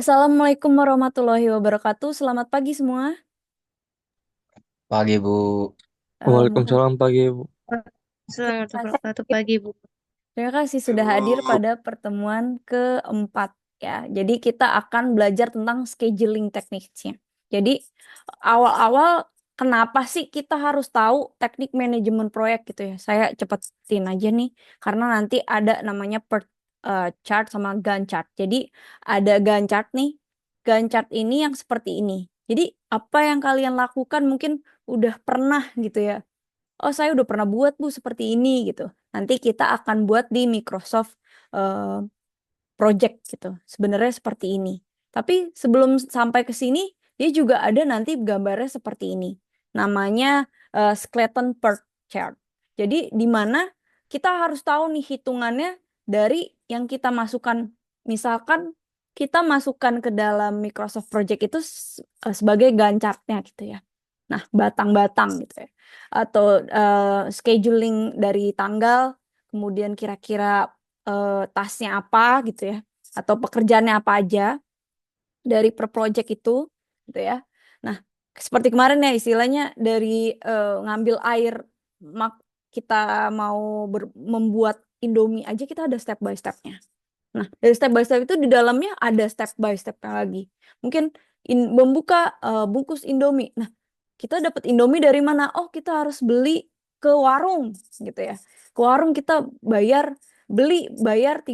Assalamualaikum warahmatullahi wabarakatuh. Selamat pagi semua. Pagi, Bu. Mohon Waalaikumsalam pagi, Bu. terima Selamat kasih. berpatu pagi, Bu. Terima kasih sudah hadir pada pertemuan keempat ya. Jadi kita akan belajar tentang scheduling tekniknya. Jadi awal-awal kenapa sih kita harus tahu teknik manajemen proyek gitu ya? Saya cepetin aja nih karena nanti ada namanya per chart sama Gantt chart. Jadi ada Gantt chart nih. Gantt chart ini yang seperti ini. Jadi apa yang kalian lakukan mungkin udah pernah gitu ya. Oh, saya udah pernah buat Bu seperti ini gitu. Nanti kita akan buat di Microsoft eh, Project gitu. Sebenarnya seperti ini. Tapi sebelum sampai ke sini, dia juga ada nanti gambarnya seperti ini. Namanya Skeleton per chart. Jadi di mana kita harus tahu nih hitungannya dari yang kita masukkan. Misalkan kita masukkan ke dalam Microsoft Project itu sebagai Gantt chart-nya gitu ya. Nah, batang-batang gitu ya. Atau scheduling dari tanggal, kemudian kira-kira tasnya apa gitu ya. Atau pekerjaannya apa aja dari per project itu gitu ya. Nah, seperti kemarin ya istilahnya dari ngambil air kita mau membuat Indomie aja kita ada step by stepnya. Nah, dari step by step itu di dalamnya ada step by stepnya lagi. Mungkin membuka bungkus Indomie. Nah, kita dapat Indomie dari mana? Oh, kita harus beli ke warung gitu ya. Ke warung kita bayar 3.000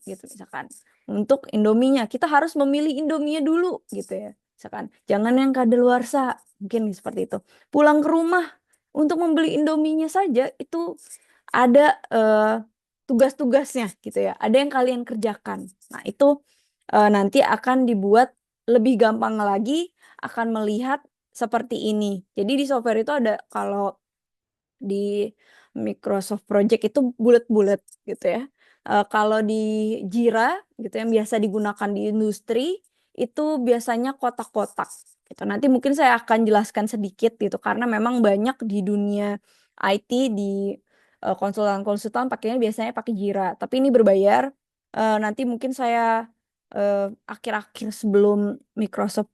gitu misalkan. Untuk Indominya, kita harus memilih Indominya dulu gitu ya. Misalkan, jangan yang kadaluarsa, mungkin seperti itu. Pulang ke rumah untuk membeli Indominya saja itu ada tugas-tugasnya gitu ya. Ada yang kalian kerjakan. Nah, itu nanti akan dibuat lebih gampang lagi akan melihat seperti ini. Jadi di software itu ada kalau di Microsoft Project itu bulat-bulat gitu ya. Kalau di Jira gitu yang biasa digunakan di industri itu biasanya kotak-kotak gitu. Nanti mungkin saya akan jelaskan sedikit gitu karena memang banyak di dunia IT di konsultan-konsultan pakainya biasanya pakai Jira. Tapi ini berbayar. Nanti mungkin saya akhir-akhir sebelum Microsoft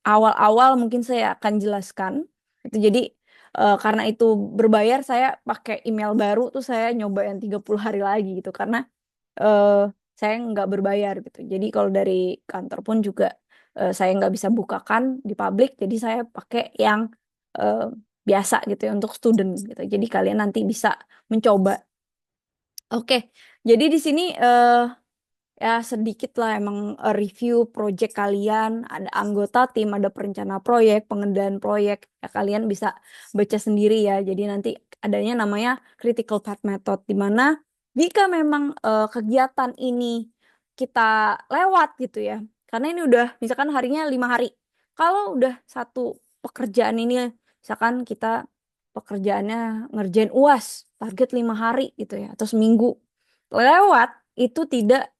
awal-awal mungkin saya akan jelaskan. Itu jadi karena itu berbayar saya pakai email baru tuh saya nyoba yang 30 hari lagi gitu karena eh, saya nggak berbayar gitu. Jadi kalau dari kantor pun juga saya nggak bisa bukakan di publik jadi saya pakai yang eh, biasa gitu ya untuk student gitu. Jadi kalian nanti bisa mencoba. Oke, jadi di sini ya sedikit lah emang review project kalian, ada anggota tim, ada perencana proyek, pengendalian proyek, ya kalian bisa baca sendiri ya. Jadi nanti adanya namanya critical path method, di mana jika memang kegiatan ini kita lewat gitu ya, karena ini udah misalkan harinya 5 hari, kalau udah satu pekerjaan ini, misalkan kita pekerjaannya ngerjain UAS, target 5 hari gitu ya, atau seminggu, lewat itu tidak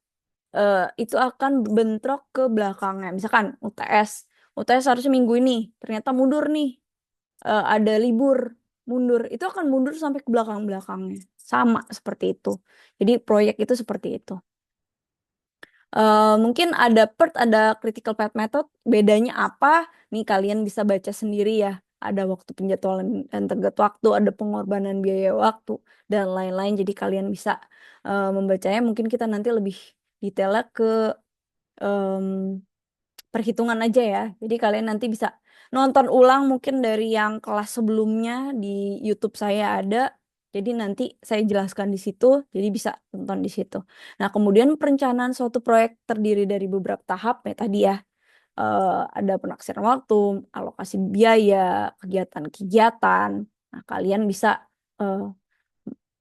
itu akan bentrok ke belakangnya. Misalkan UTS harusnya minggu ini, ternyata mundur nih, ada libur, mundur, itu akan mundur sampai ke belakang-belakangnya. Sama seperti itu. Jadi proyek itu seperti itu. Mungkin ada PERT, ada critical path method, bedanya apa? Nih kalian bisa baca sendiri ya. Ada waktu penjadwalan dan tenggat waktu, ada pengorbanan biaya waktu, dan lain-lain. Jadi kalian bisa membacanya. Mungkin kita nanti lebih detailnya ke em, perhitungan aja ya. Jadi kalian nanti bisa nonton ulang mungkin dari yang kelas sebelumnya di YouTube saya ada. Jadi nanti saya jelaskan di situ, jadi bisa nonton di situ. Nah, kemudian perencanaan suatu proyek terdiri dari beberapa tahap ya tadi ya. Ada penaksiran waktu, alokasi biaya, kegiatan-kegiatan. Nah, kalian bisa eh,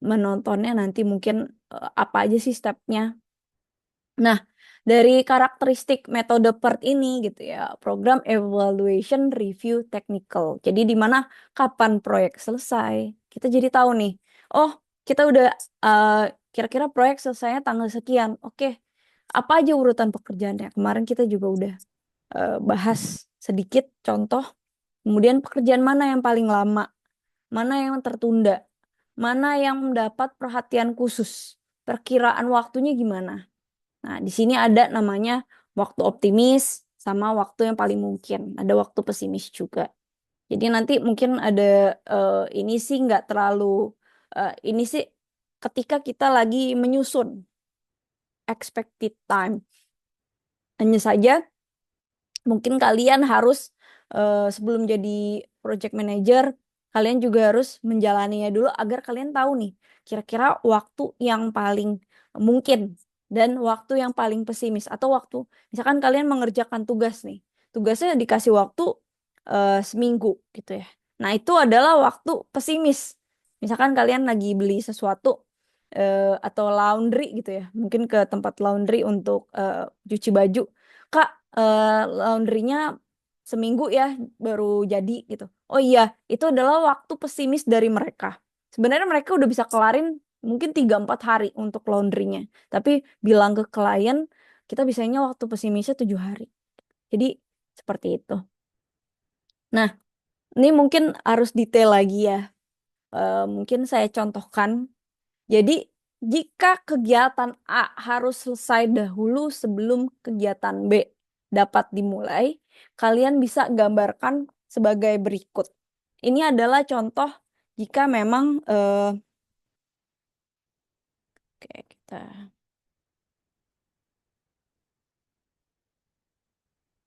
menontonnya nanti mungkin apa aja sih stepnya. Nah, dari karakteristik metode PERT ini gitu ya, program evaluation review technical. Jadi di mana kapan proyek selesai, kita jadi tahu nih. Oh, kita udah eh, kira-kira proyek selesainya tanggal sekian. Oke, apa aja urutan pekerjaannya? Kemarin kita juga udah bahas sedikit contoh. Kemudian pekerjaan mana yang paling lama, mana yang tertunda, mana yang mendapat perhatian khusus, perkiraan waktunya gimana. Nah, di sini ada namanya waktu optimis sama waktu yang paling mungkin. Ada waktu pesimis juga. Jadi nanti mungkin ada ini sih nggak terlalu ini sih ketika kita lagi menyusun expected time. Hanya saja mungkin kalian harus sebelum jadi project manager, kalian juga harus menjalaninya dulu agar kalian tahu nih kira-kira waktu yang paling mungkin dan waktu yang paling pesimis atau waktu misalkan kalian mengerjakan tugas nih, tugasnya dikasih waktu seminggu gitu ya. Nah itu adalah waktu pesimis. Misalkan kalian lagi beli sesuatu atau laundry gitu ya, mungkin ke tempat laundry untuk cuci baju. Kak, laundrynya seminggu ya baru jadi gitu. Oh iya, itu adalah waktu pesimis dari mereka. Sebenarnya mereka udah bisa kelarin mungkin 3-4 hari untuk laundrynya. Tapi bilang ke klien, kita bisanya waktu pesimisnya 7 hari. Jadi seperti itu. Nah, ini mungkin harus detail lagi ya. Mungkin saya contohkan. Jadi, jika kegiatan A harus selesai dahulu sebelum kegiatan B dapat dimulai, kalian bisa gambarkan sebagai berikut. Ini adalah contoh jika memang oke, kita